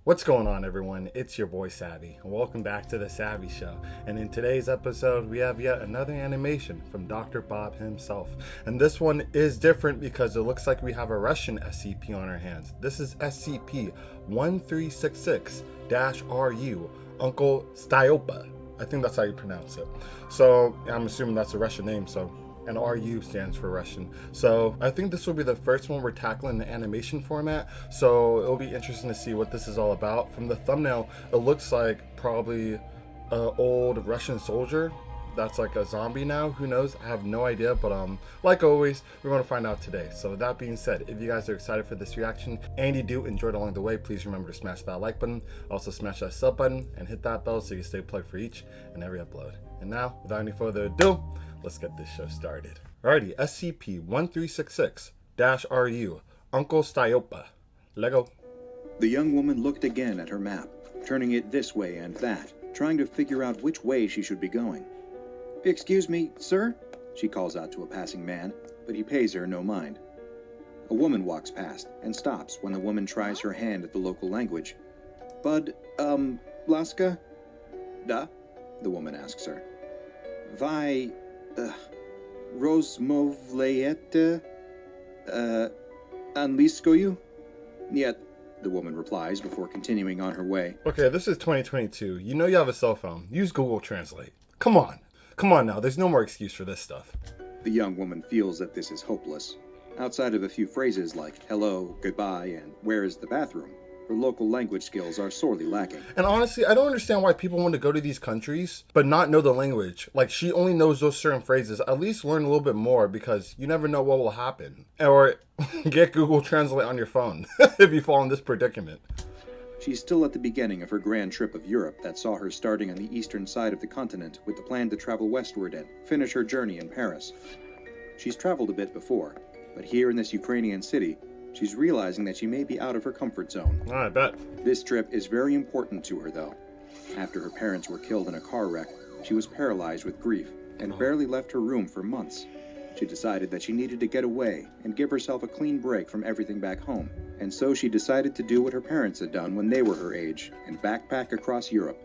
What's going on, everyone? It's your boy Savvy, and welcome back to the Savvy Show. And in today's episode, we have yet another animation from Dr. Bob himself. And this one is different because it looks like we have a Russian SCP on our hands. This is SCP-1366-RU, Uncle Styopa. I think that's how you pronounce it. So I'm assuming that's a Russian name, and RU stands for Russian. So I think this will be the first one we're tackling in the animation format. So it'll be interesting to see what this is all about. From the thumbnail, it looks like probably an old Russian soldier that's like a zombie now. Who knows? I have no idea. But like always, we're going to find out today. So with that being said, if you guys are excited for this reaction and you do enjoy it along the way, please remember to smash that like button. Also smash that sub button and hit that bell so you stay plugged for each and every upload. And now, without any further ado, let's get this show started. Alrighty, SCP-1366-RU, Uncle Styopa. Lego. The young woman looked again at her map, turning it this way and that, trying to figure out which way she should be going. "Excuse me, sir?" she calls out to a passing man, but he pays her no mind. A woman walks past and stops when the woman tries her hand at the local language. Laska?" "Da?" the woman asks her. "Vai... rozmowlejete... angliskoyu?" "Niet," the woman replies before continuing on her way. Okay, this is 2022. You know you have a cell phone. Use Google Translate. Come on. Come on now. There's no more excuse for this stuff. The young woman feels that this is hopeless. Outside of a few phrases like hello, goodbye, and where is the bathroom, her local language skills are sorely lacking. And honestly, I don't understand why people want to go to these countries but not know the language. Like, she only knows those certain phrases. At least learn a little bit more, because you never know what will happen. Or get Google Translate on your phone if you fall in this predicament. She's still at the beginning of her grand trip of Europe that saw her starting on the eastern side of the continent with the plan to travel westward and finish her journey in Paris. She's traveled a bit before, but here in this Ukrainian city, she's realizing that she may be out of her comfort zone. Oh, I bet. This trip is very important to her, though. After her parents were killed in a car wreck, she was paralyzed with grief and barely left her room for months. She decided that she needed to get away and give herself a clean break from everything back home. And so she decided to do what her parents had done when they were her age and backpack across Europe.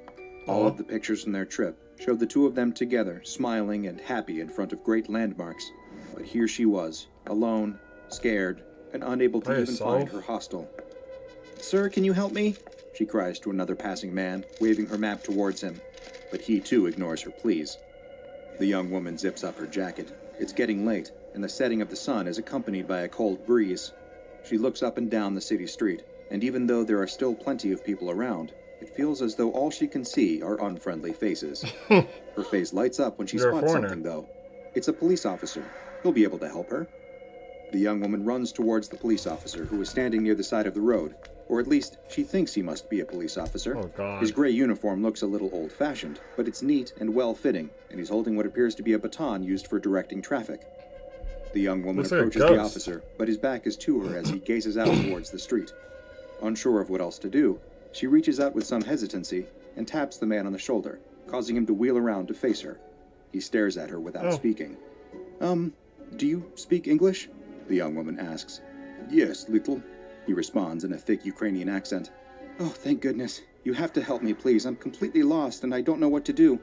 All of the pictures from their trip showed the two of them together, smiling and happy in front of great landmarks. But here she was, alone, scared, and unable to even find her hostel. "Sir, can you help me?" she cries to another passing man, waving her map towards him. But he too ignores her pleas. The young woman zips up her jacket. It's getting late, and the setting of the sun is accompanied by a cold breeze. She looks up and down the city street, and even though there are still plenty of people around, it feels as though all she can see are unfriendly faces. Her face lights up when she spots something, though. It's a police officer. He'll be able to help her. The young woman runs towards the police officer, who is standing near the side of the road. Or at least, she thinks he must be a police officer. Oh, God. His gray uniform looks a little old-fashioned, but it's neat and well-fitting, and he's holding what appears to be a baton used for directing traffic. The young woman approaches the officer, but his back is to her as he gazes out towards the street. Unsure of what else to do, she reaches out with some hesitancy and taps the man on the shoulder, causing him to wheel around to face her. He stares at her without speaking. Do you speak English?" the young woman asks. "Yes, little," he responds in a thick Ukrainian accent. "Oh, thank goodness. You have to help me, please. I'm completely lost and I don't know what to do."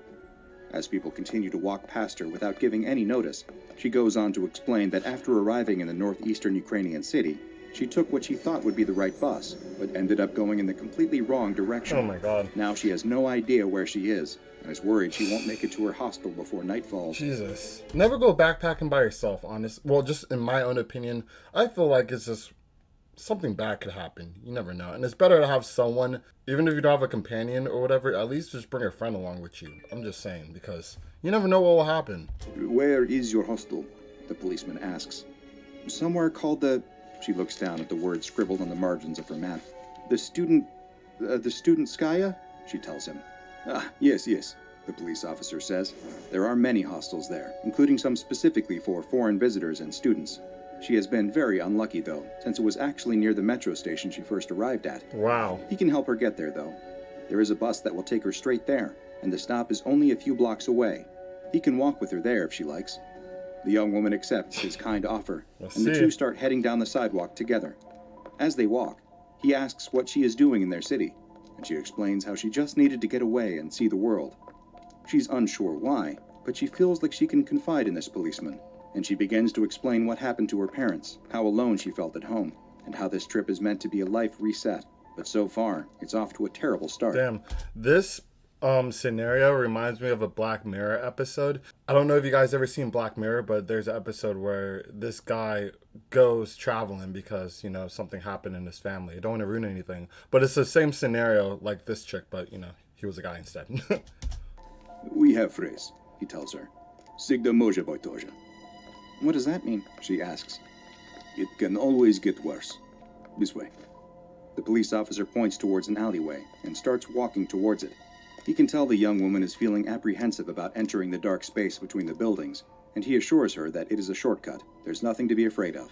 As people continue to walk past her without giving any notice, she goes on to explain that after arriving in the northeastern Ukrainian city, she took what she thought would be the right bus, but ended up going in the completely wrong direction. Oh my God. Now she has no idea where she is, and is worried she won't make it to her hostel before night falls. Jesus. Never go backpacking by yourself, honest. Well, just in my own opinion, I feel like it's just something bad could happen. You never know. And it's better to have someone, even if you don't have a companion or whatever, at least just bring a friend along with you. I'm just saying, because you never know what will happen. "Where is your hostel?" the policeman asks. "Somewhere called the..." She looks down at the words scribbled on the margins of her map. The studentskaya?" she tells him. "Ah, yes, the police officer says. There are many hostels there, including some specifically for foreign visitors and students. She has been very unlucky, though, since it was actually near the metro station she first arrived at. Wow. He can help her get there, though. There is a bus that will take her straight there, and the stop is only a few blocks away. He can walk with her there if she likes." The young woman accepts his kind offer, and the two start heading down the sidewalk together. As they walk, he asks what she is doing in their city, and she explains how she just needed to get away and see the world. She's unsure why, but she feels like she can confide in this policeman, and she begins to explain what happened to her parents, how alone she felt at home, and how this trip is meant to be a life reset. But so far, it's off to a terrible start. Damn, this scenario reminds me of a Black Mirror episode. I don't know if you guys ever seen Black Mirror, but there's an episode where this guy goes traveling because, you know, something happened in his family. I don't want to ruin anything, but it's the same scenario like this chick, but, you know, he was a guy instead. We have phrase, he tells her. Sigda moja boitoja. What does that mean? She asks. It can always get worse. This way. The police officer points towards an alleyway and starts walking towards it. He can tell the young woman is feeling apprehensive about entering the dark space between the buildings, and he assures her that it is a shortcut. There's nothing to be afraid of.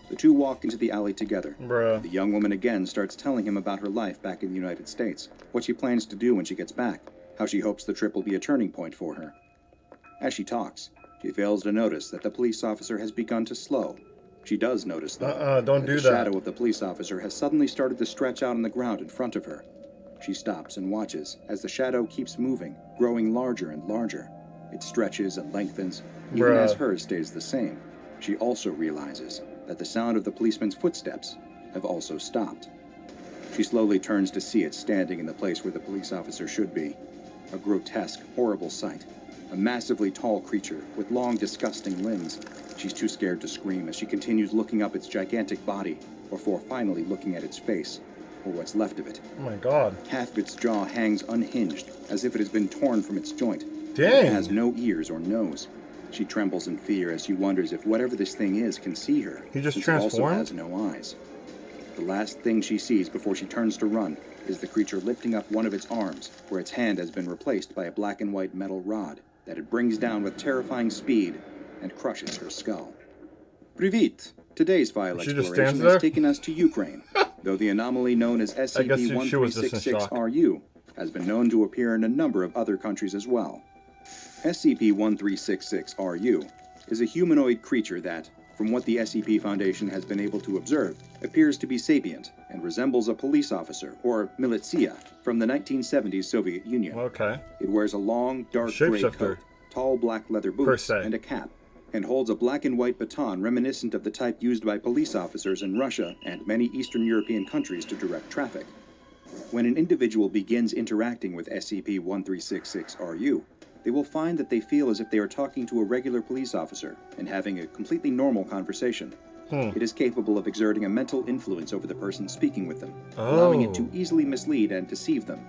The two walk into the alley together. Bruh. The young woman again starts telling him about her life back in the United States, what she plans to do when she gets back, how she hopes the trip will be a turning point for her. As she talks, she fails to notice that the police officer has begun to slow. She does notice, though, don't do the that. shadow of the police officer has suddenly started to stretch out on the ground in front of her. She stops and watches as the shadow keeps moving, growing larger and larger. It stretches and lengthens, even as hers stays the same. She also realizes that the sound of the policeman's footsteps have also stopped. She slowly turns to see it standing in the place where the police officer should be. A grotesque, horrible sight. A massively tall creature with long, disgusting limbs. She's too scared to scream as she continues looking up its gigantic body before finally looking at its face, or what's left of it. Oh my god. Half of its jaw hangs unhinged, as if it has been torn from its joint. Dang. It has no ears or nose. She trembles in fear as she wonders if whatever this thing is can see her. He just since it also transformed? has no eyes. The last thing she sees before she turns to run is the creature lifting up one of its arms, where its hand has been replaced by a black and white metal rod that it brings down with terrifying speed and crushes her skull. Privet! Today's file She just exploration stands there? has taken us to Ukraine, though the anomaly known as I guess she was just in shock. SCP-1366-RU has been known to appear in a number of other countries as well. SCP-1366-RU is a humanoid creature that, from what the SCP Foundation has been able to observe, appears to be sapient and resembles a police officer, or militia, from the 1970s Soviet Union. Okay. It wears a long, dark gray Shapeshifter. coat, tall black leather Per boots, se. and a cap, and holds a black and white baton reminiscent of the type used by police officers in Russia and many Eastern European countries to direct traffic. When an individual begins interacting with SCP-1366-RU, they will find that they feel as if they are talking to a regular police officer and having a completely normal conversation. It is capable of exerting a mental influence over the person speaking with them, allowing it to easily mislead and deceive them,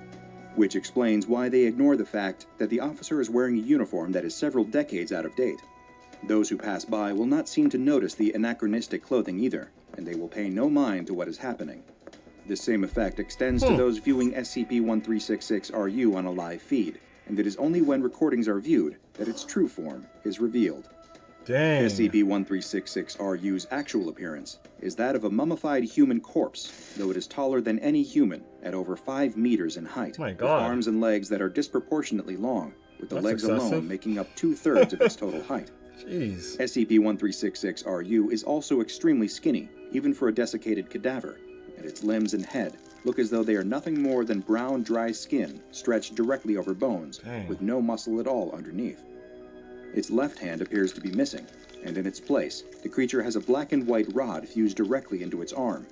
which explains why they ignore the fact that the officer is wearing a uniform that is several decades out of date. Those who pass by will not seem to notice the anachronistic clothing either, and they will pay no mind to what is happening. This same effect extends to those viewing SCP-1366-RU on a live feed, and it is only when recordings are viewed that its true form is revealed. Dang. SCP-1366-RU's actual appearance is that of a mummified human corpse, though it is taller than any human at over 5 meters in height, My with God. arms and legs that are disproportionately long, with the That's legs excessive. alone making up 2/3 of its total height. Jeez. SCP-1366-RU is also extremely skinny, even for a desiccated cadaver, and its limbs and head look as though they are nothing more than brown, dry skin stretched directly over bones, Dang. with no muscle at all underneath. Its left hand appears to be missing, and in its place, the creature has a black and white rod fused directly into its arm.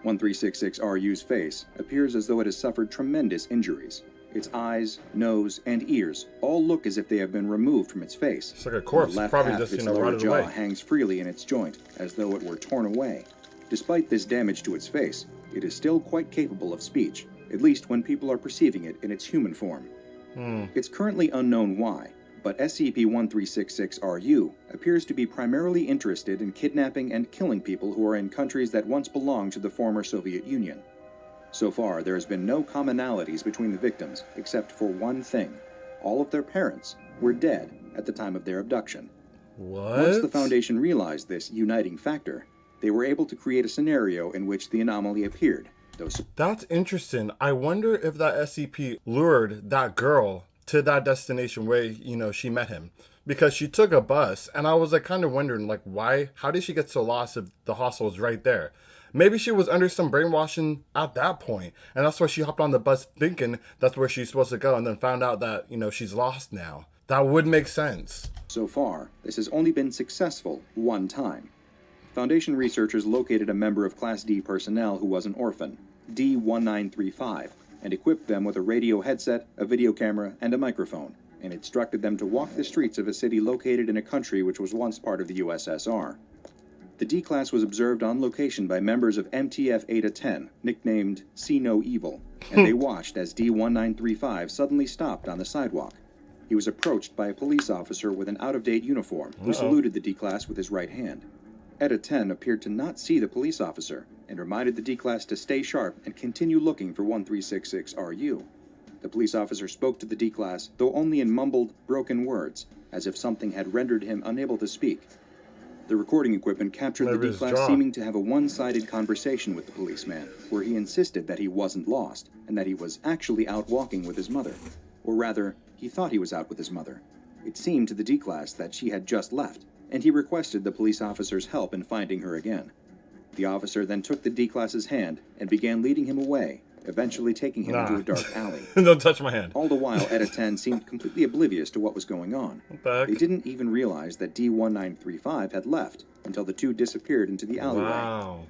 1366-RU's face appears as though it has suffered tremendous injuries. Its eyes, nose, and ears all look as if they have been removed from its face. It's like a corpse. The left Probably half just, of its you know, lower rotted jaw away. hangs freely in its joint, as though it were torn away. Despite this damage to its face, it is still quite capable of speech, at least when people are perceiving it in its human form. It's currently unknown why, but SCP-1366-RU appears to be primarily interested in kidnapping and killing people who are in countries that once belonged to the former Soviet Union. So far, there has been no commonalities between the victims, except for one thing. All of their parents were dead at the time of their abduction. What? Once the Foundation realized this uniting factor, they were able to create a scenario in which the anomaly appeared, though That's interesting. I wonder if that SCP lured that girl to that destination where, you know, she met him. Because she took a bus, and I was like kind of wondering, like, why? How did she get so lost if the hostel was right there? Maybe she was under some brainwashing at that point, and that's why she hopped on the bus thinking that's where she's supposed to go, and then found out that, she's lost now. That would make sense. So far, this has only been successful one time. Foundation researchers located a member of Class D personnel who was an orphan, D-1935, and equipped them with a radio headset, a video camera, and a microphone, and instructed them to walk the streets of a city located in a country which was once part of the USSR. The D-Class was observed on location by members of MTF Eta 10, nicknamed See No Evil, and they watched as D-1935 suddenly stopped on the sidewalk. He was approached by a police officer with an out-of-date uniform, who saluted the D-Class with his right hand. Eta 10 appeared to not see the police officer, and reminded the D-Class to stay sharp and continue looking for 1366-RU. The police officer spoke to the D-Class, though only in mumbled, broken words, as if something had rendered him unable to speak. The recording equipment captured the D-Class seeming to have a one-sided conversation with the policeman, where he insisted that he wasn't lost, and that he was actually out walking with his mother. Or rather, he thought he was out with his mother. It seemed to the D-Class that she had just left, and he requested the police officer's help in finding her again. The officer then took the D-Class's hand and began leading him away, eventually taking him into a dark alley. Don't touch my hand. All the while, Eta 10 seemed completely oblivious to what was going on. They didn't even realize that D-1935 had left until the two disappeared into the alleyway. Wow.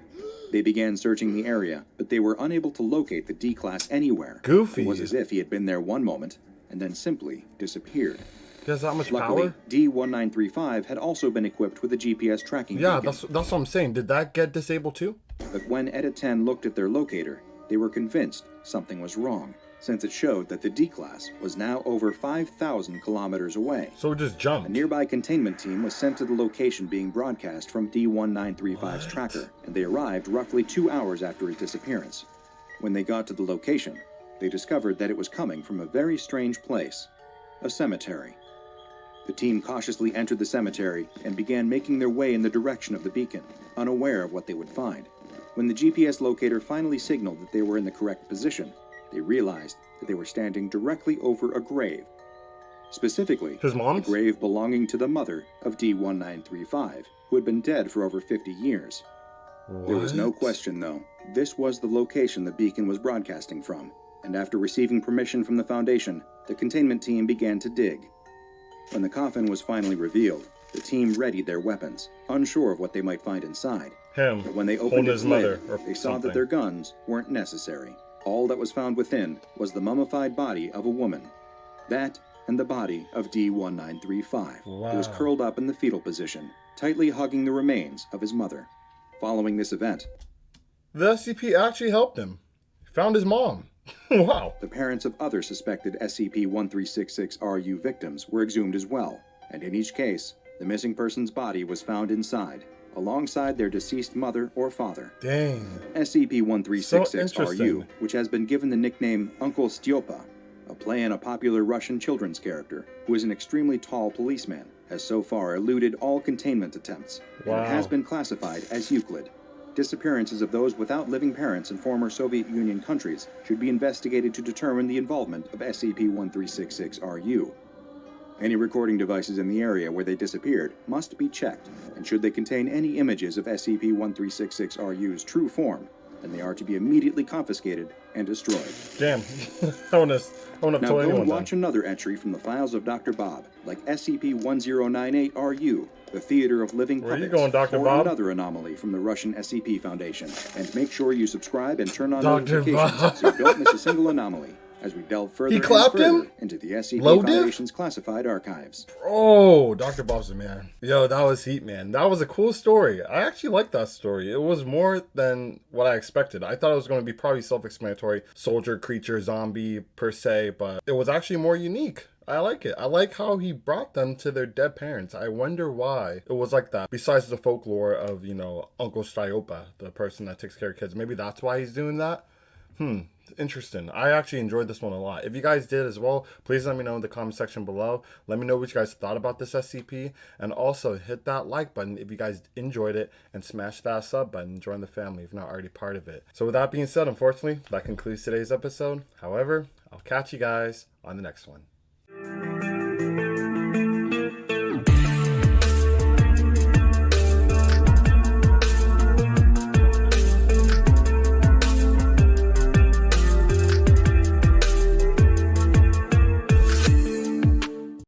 They began searching the area, but they were unable to locate the D-Class anywhere. Goofy. It was as if he had been there one moment and then simply disappeared. He has that much Luckily, power? D-1935 had also been equipped with a GPS tracking Yeah, beacon. that's what I'm saying. Did that get disabled too? But when Eta 10 looked at their locator, they were convinced something was wrong, since it showed that the D-Class was now over 5,000 kilometers away. So it just A jumped. nearby containment team was sent to the location being broadcast from D-1935's tracker, and they arrived roughly 2 hours after his disappearance. When they got to the location, they discovered that it was coming from a very strange place, a cemetery. The team cautiously entered the cemetery and began making their way in the direction of the beacon, unaware of what they would find. When the GPS locator finally signaled that they were in the correct position, they realized that they were standing directly over a grave. Specifically, His mom's? a grave belonging to the mother of D-1935, who had been dead for over 50 years. What? There was no question, though. This was the location the beacon was broadcasting from, and after receiving permission from the Foundation, the containment team began to dig. When the coffin was finally revealed, the team readied their weapons, unsure of what they might find inside. Him. But when they holding opened his its mother lid, or they saw something. that their guns weren't necessary. All that was found within was the mummified body of a woman. That and the body of D-1935, who was Wow. curled up in the fetal position, tightly hugging the remains of his mother. Following this event, The SCP actually helped him. He found his mom. Wow. the parents of other suspected SCP-1366-RU victims were exhumed as well, and in each case, the missing person's body was found inside, alongside their deceased mother or father. Dang. SCP-1366-RU, which has been given the nickname Uncle Styopa, a play on a popular Russian children's character who is an extremely tall policeman, has so far eluded all containment attempts, Wow. and has been classified as Euclid. Disappearances of those without living parents in former Soviet Union countries should be investigated to determine the involvement of SCP-1366-RU. Any recording devices in the area where they disappeared must be checked, and should they contain any images of SCP-1366-RU's true form, then they are to be immediately confiscated and destroyed. Damn. I wouldn't have Now told go anyone and that. watch another entry from the files of Dr. Bob, like SCP-1098-RU, the Theater of Living Where are you Puppets, going, Dr. or Bob? another anomaly from the Russian SCP Foundation. And make sure you subscribe and turn on Dr. notifications Bob. so you don't miss a single anomaly as we delve further and clapped further him? into the SCP Low diff? Foundation's classified archives. Oh, Dr. Bob's the man. Yo, that was heat, man. That was a cool story. I actually liked that story. It was more than what I expected. I thought it was going to be probably self-explanatory, soldier, creature, zombie, per se, but it was actually more unique. I like it. I like how he brought them to their dead parents. I wonder why it was like that. Besides the folklore of, Uncle Styopa, the person that takes care of kids. Maybe that's why he's doing that. Interesting. I actually enjoyed this one a lot. If you guys did as well, please let me know in the comment section below. Let me know what you guys thought about this SCP. And also hit that like button if you guys enjoyed it. And smash that sub button. Join the family if you're not already part of it. So with that being said, unfortunately, that concludes today's episode. However, I'll catch you guys on the next one.